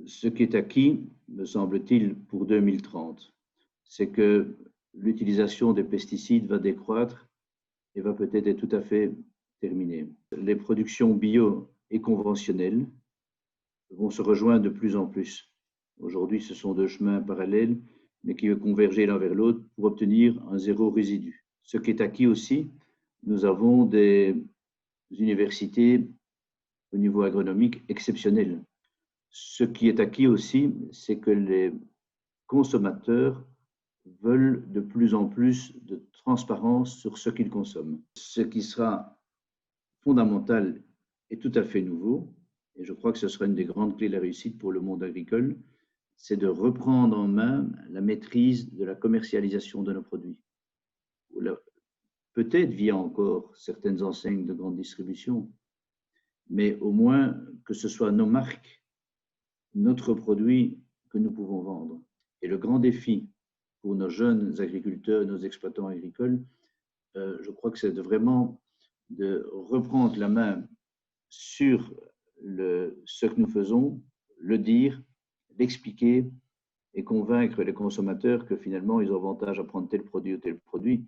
Ce qui est acquis, me semble-t-il, pour 2030, c'est que l'utilisation des pesticides va décroître et va peut-être être tout à fait terminée. Les productions bio et conventionnelles vont se rejoindre de plus en plus. Aujourd'hui, ce sont deux chemins parallèles, mais qui vont converger l'un vers l'autre pour obtenir un zéro résidu. Ce qui est acquis aussi, nous avons des universités au niveau agronomique exceptionnelles. Ce qui est acquis aussi, c'est que les consommateurs veulent de plus en plus de transparence sur ce qu'ils consomment. Ce qui sera fondamental et tout à fait nouveau, et je crois que ce sera une des grandes clés de la réussite pour le monde agricole, c'est de reprendre en main la maîtrise de la commercialisation de nos produits. Peut-être via encore certaines enseignes de grande distribution, mais au moins que ce soit nos marques, notre produit que nous pouvons vendre. Et le grand défi pour nos jeunes agriculteurs, nos exploitants agricoles, je crois que c'est vraiment de reprendre la main sur ce que nous faisons, le dire, l'expliquer et convaincre les consommateurs que finalement ils ont avantage à prendre tel produit ou tel produit.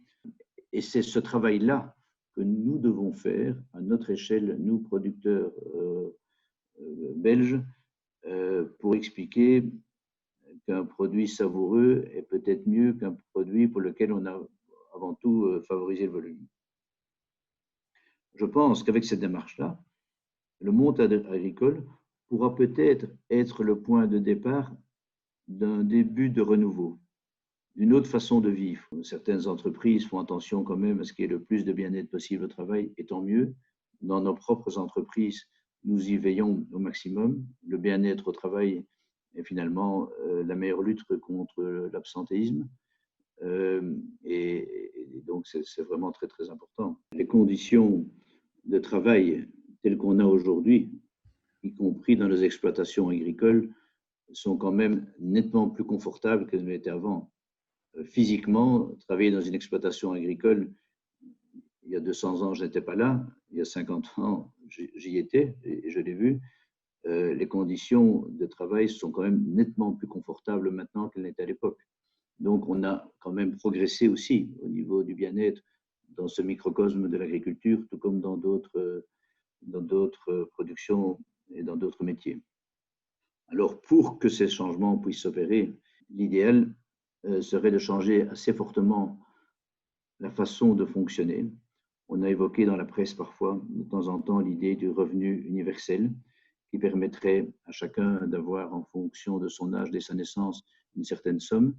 Et c'est ce travail-là que nous devons faire à notre échelle, nous producteurs belges, pour expliquer qu'un produit savoureux est peut-être mieux qu'un produit pour lequel on a avant tout favorisé le volume. Je pense qu'avec cette démarche-là, le monde agricole pourra peut-être être le point de départ d'un début de renouveau, d'une autre façon de vivre. Certaines entreprises font attention quand même à ce qu'il y ait le plus de bien-être possible au travail, et tant mieux. Dans nos propres entreprises, nous y veillons au maximum. Le bien-être au travail est finalement la meilleure lutte contre l'absentéisme. Et donc, c'est vraiment très, très important. Les conditions de travail telles qu'on a aujourd'hui, y compris dans les exploitations agricoles, sont quand même nettement plus confortables qu'elles ne l'étaient avant. Physiquement, travailler dans une exploitation agricole, il y a 200 ans, je n'étais pas là. Il y a 50 ans, j'y étais et je l'ai vu. Les conditions de travail sont quand même nettement plus confortables maintenant qu'elles n'étaient à l'époque. Donc, on a quand même progressé aussi au niveau du bien-être dans ce microcosme de l'agriculture, tout comme dans d'autres productions et dans d'autres métiers. Alors, pour que ces changements puissent s'opérer, l'idéal serait de changer assez fortement la façon de fonctionner. On a évoqué dans la presse parfois, de temps en temps, l'idée du revenu universel qui permettrait à chacun d'avoir, en fonction de son âge, dès sa naissance, une certaine somme,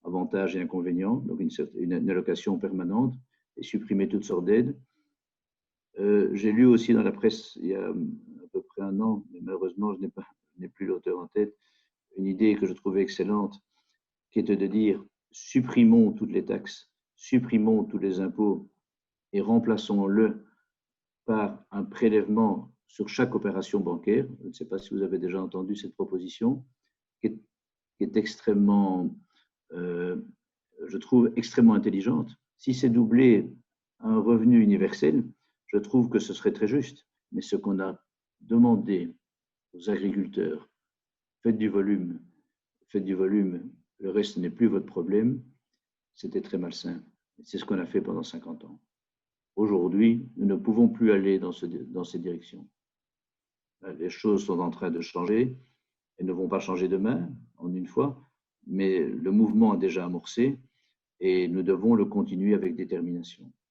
avantages et inconvénients, donc une allocation permanente, et supprimer toutes sortes d'aides. J'ai lu aussi dans la presse, il y a à peu près un an, mais malheureusement, je n'ai plus l'auteur en tête, une idée que je trouvais excellente, qui était de dire supprimons toutes les taxes, supprimons tous les impôts et remplaçons-le par un prélèvement sur chaque opération bancaire. Je ne sais pas si vous avez déjà entendu cette proposition, qui est extrêmement, je trouve, extrêmement intelligente. Si c'est doublé à un revenu universel, je trouve que ce serait très juste. Mais ce qu'on a demandé aux agriculteurs, faites du volume, le reste n'est plus votre problème, c'était très malsain. C'est ce qu'on a fait pendant 50 ans. Aujourd'hui, nous ne pouvons plus aller dans cette direction. Les choses sont en train de changer. Elles ne vont pas changer demain, en une fois, mais le mouvement a déjà amorcé et nous devons le continuer avec détermination.